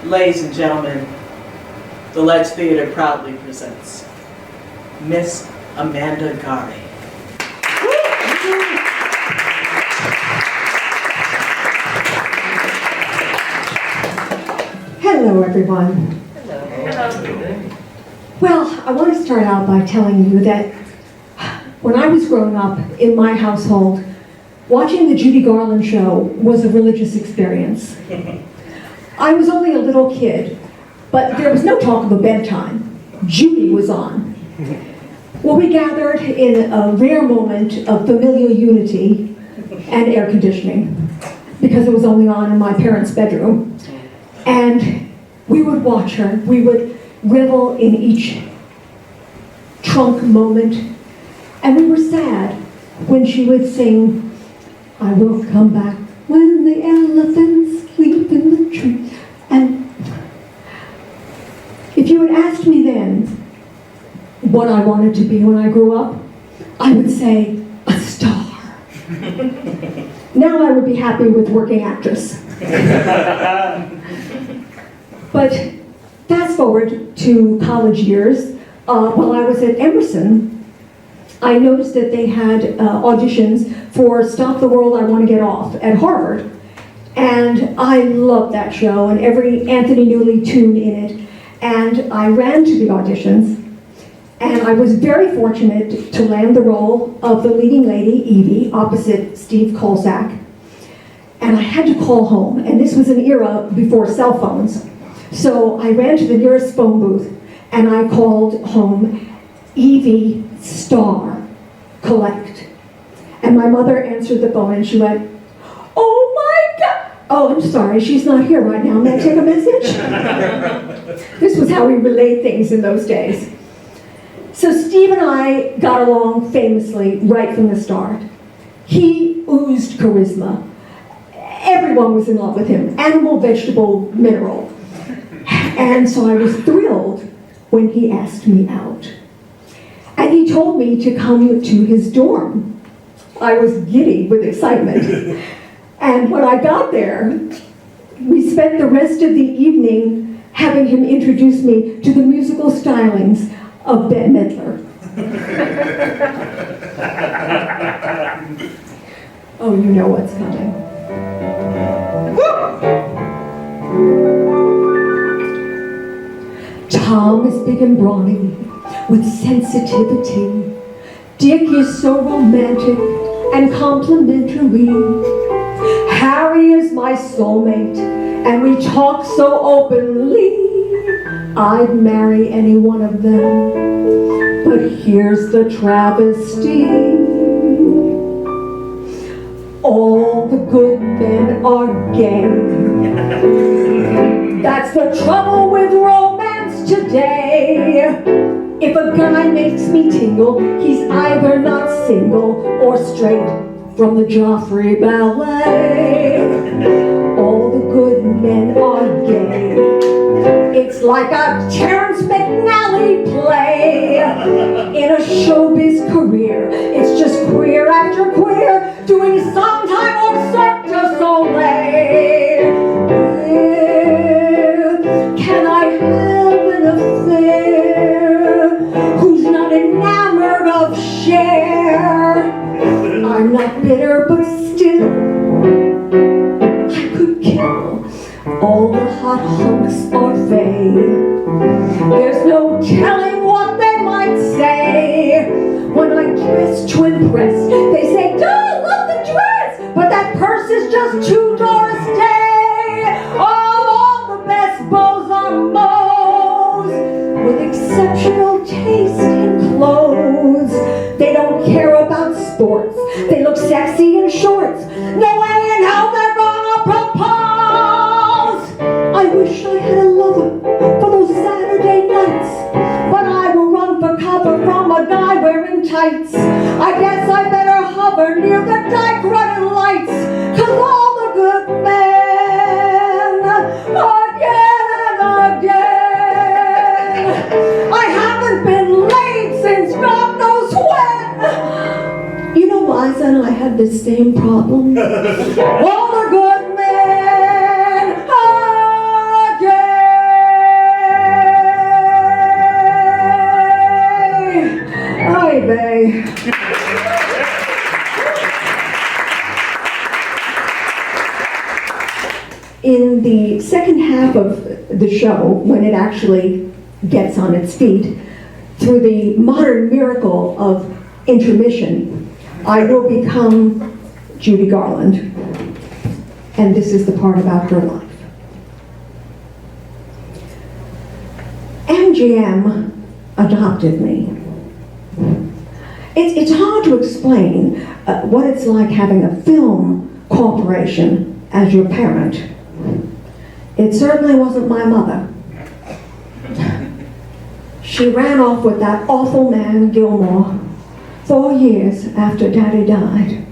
Ladies and gentlemen, the Ledge Theater proudly presents Miss Amanda Gari. Hello, everyone. Hello. Well, I want to start out by telling you that when I was growing up in my household, watching the Judy Garland show was a religious experience. I was only a little kid, but there was no talk of a bedtime. Judy was on. Well, we gathered in a rare moment of familial unity and air conditioning, because it was only on in my parents' bedroom. And we would watch her. We would revel in each trunk moment. And we were sad when she would sing, "I will come back when the elephants sleep in the tree." And if you had asked me then what I wanted to be when I grew up, I would say a star. Now I would be happy with working actress. But fast forward to college years, while I was at Emerson, I noticed that they had auditions for Stop the World, I Want to Get Off at Harvard. And I loved that show and every Anthony Newley tune in it. And I ran to the auditions, and I was very fortunate to land the role of the leading lady, Evie, opposite Steve Kolsak. And I had to call home, and this was an era before cell phones. So I ran to the nearest phone booth, and I called home, "Evie, star, collect." And my mother answered the phone, and she went, "Oh my God! Oh, I'm sorry, she's not here right now. May I take a message?" This was how we relayed things in those days. So Steve and I got along famously right from the start. He oozed charisma. Everyone was in love with him, animal, vegetable, mineral. And so I was thrilled when he asked me out. And he told me to come to his dorm. I was giddy with excitement. And when I got there, we spent the rest of the evening having him introduce me to the musical stylings of Bette Midler. Oh, you know what's coming. Tom is big and brawny, with sensitivity. Dick is so romantic and complimentary. Harry is my soulmate, and we talk so openly. I'd marry any one of them, but here's the travesty. All the good men are gay. That's the trouble with romance today. If a guy makes me tingle, he's either not single or straight from the Joffrey Ballet. All the good men are gay. It's like a Terrence McNally play. In a showbiz career, it's just queer after queer, doing some time on Cirque du Soleil. Can I have an affair? Who's not enamored of Cher? I'm not bitter, but still, I could kill. All the hot hunks are fey. There's no telling what they might say. When I dress to impress, they say, "Duh, I love the dress, but that purse is just $2 a day." All the best beaux are mows with exceptional taste in clothes. They don't care about sports. They look sexy in shorts. No way in hell they're gonna propose. I wish I had a lover for those Saturday nights, but I will run for cover from a guy wearing tights. I guess I better hover near the dyke running lights, 'cause all the good men, again and again, I haven't been laid since God knows when. You know, Liza and I had the same problem. All the good men again. the second half of the show, when it actually gets on its feet, through the modern miracle of intermission, I will become Judy Garland. And this is the part about her life. MGM adopted me. It's hard to explain what it's like having a film corporation as your parent. It certainly wasn't my mother. She ran off with that awful man, Gilmore, 4 years after Daddy died,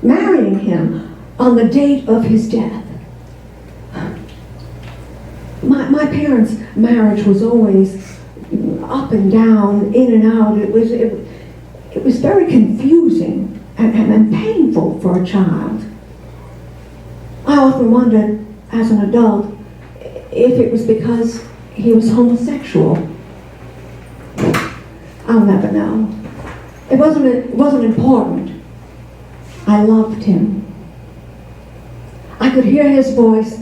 marrying him on the date of his death. My parents' marriage was always up and down, in and out. It was very confusing and painful for a child. I often wondered, as an adult, if it was because he was homosexual. I'll never know. It wasn't important. I loved him. I could hear his voice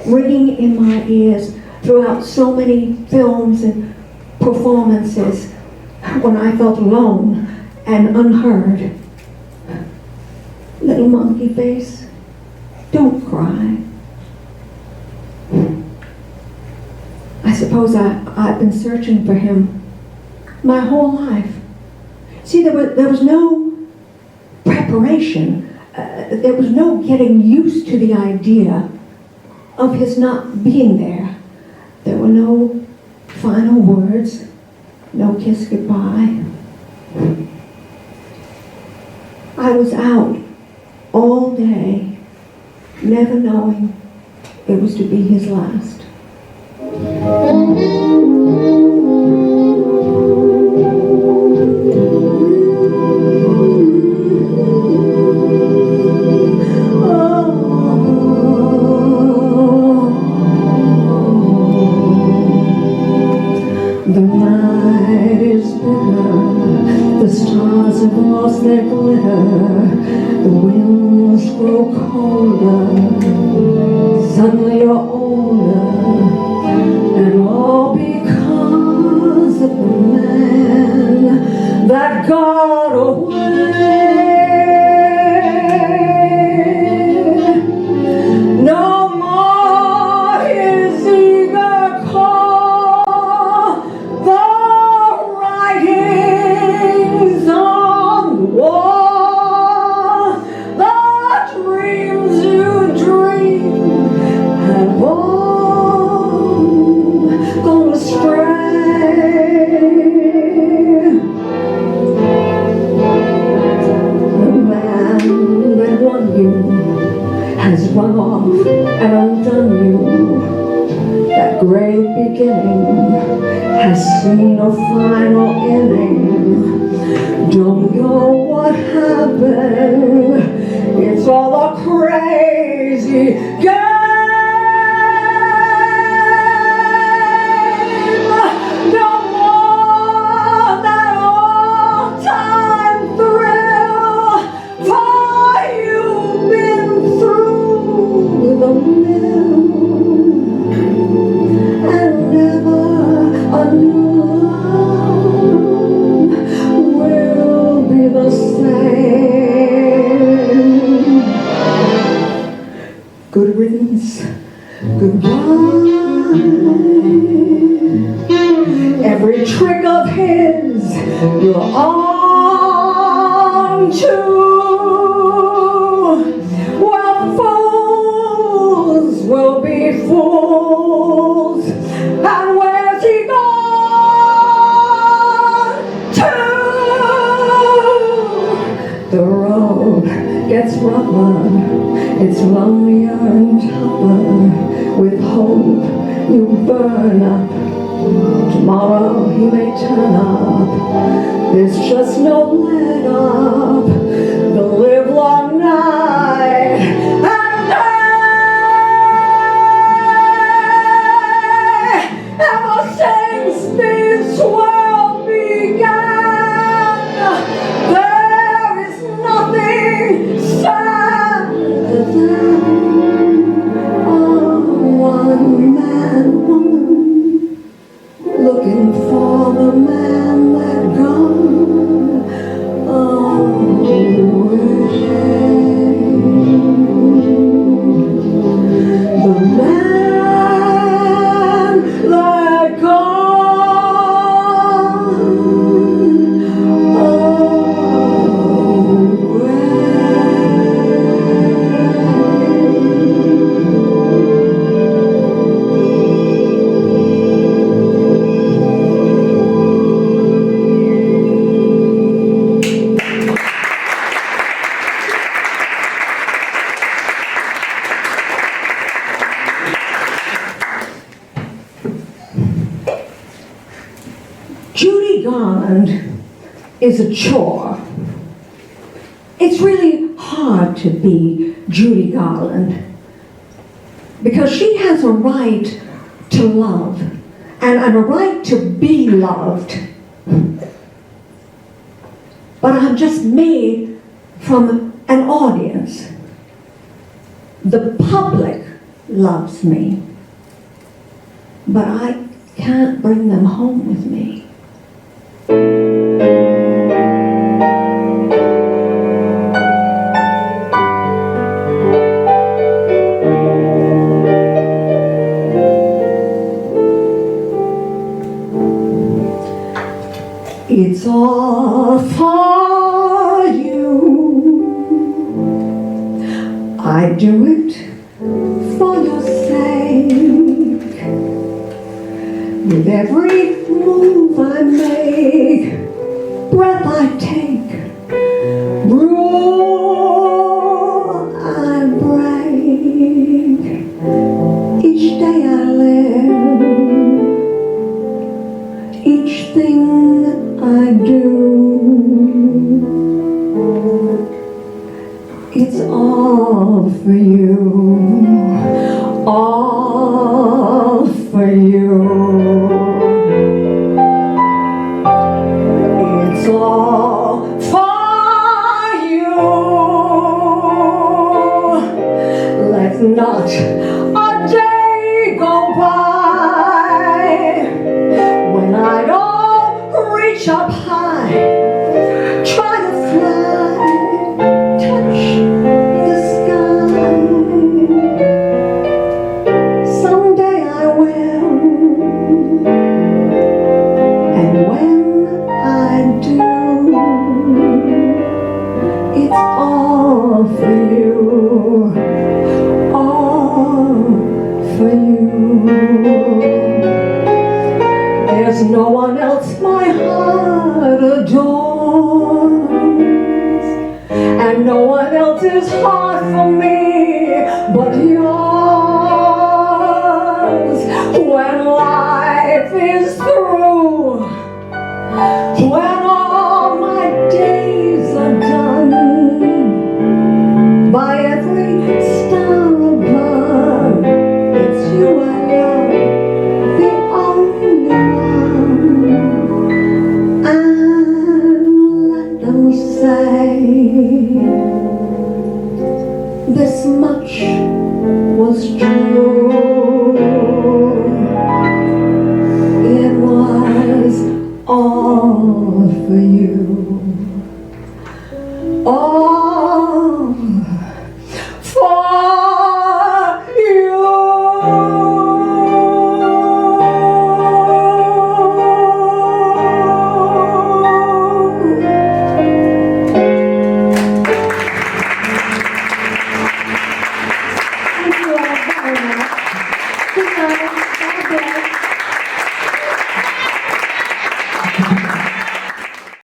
ringing in my ears throughout so many films and performances when I felt alone and unheard. Little monkey face, don't cry. I suppose I've been searching for him my whole life. See, there was no preparation. There was no getting used to the idea of his not being there. There were no final words, no kiss goodbye. I was out all day, never knowing it was to be his last. The night is bitter, the stars have lost their glitter, the winds grow colder, suddenly you're older, and all because of the man that got away. No more his eager call, the writings on the wall, the dreams you dream have all gone astray. The man that won you has run off and undone you. That great beginning has seen a final ending. Don't know what happened. It's all a crazy game. No more that all-time thrill, for you've been through the mill, and never a new love will be the same. Good riddance, goodbye. Every trick of his you're on to. Well, fools will be fools, and where's he gone to? The road gets rougher, it's lonelier and tougher. With hope you burn up, tomorrow he may turn up. There's just no let up, the livelong night and day. Ever since this world began, there is nothing sadder than a Garland is a chore. It's really hard to be Judy Garland because she has a right to love and a right to be loved. But I'm just made from an audience. The public loves me, but I can't bring them home with me. It's all for you. I do it for your sake. With every move I make, breath I take, rule I break, each day I live, each thing I do, it's all for you, all for you. It's all for you. Let not a day go by when I don't reach up high, try to fly, touch the sky. Someday I will, and when I do, it's all for you, all for you. There's no one else my heart adores, and no one else's heart for me but yours. When life is through, when all my days are done, by every star above, it's you I love, the only one. And let them say this much was true.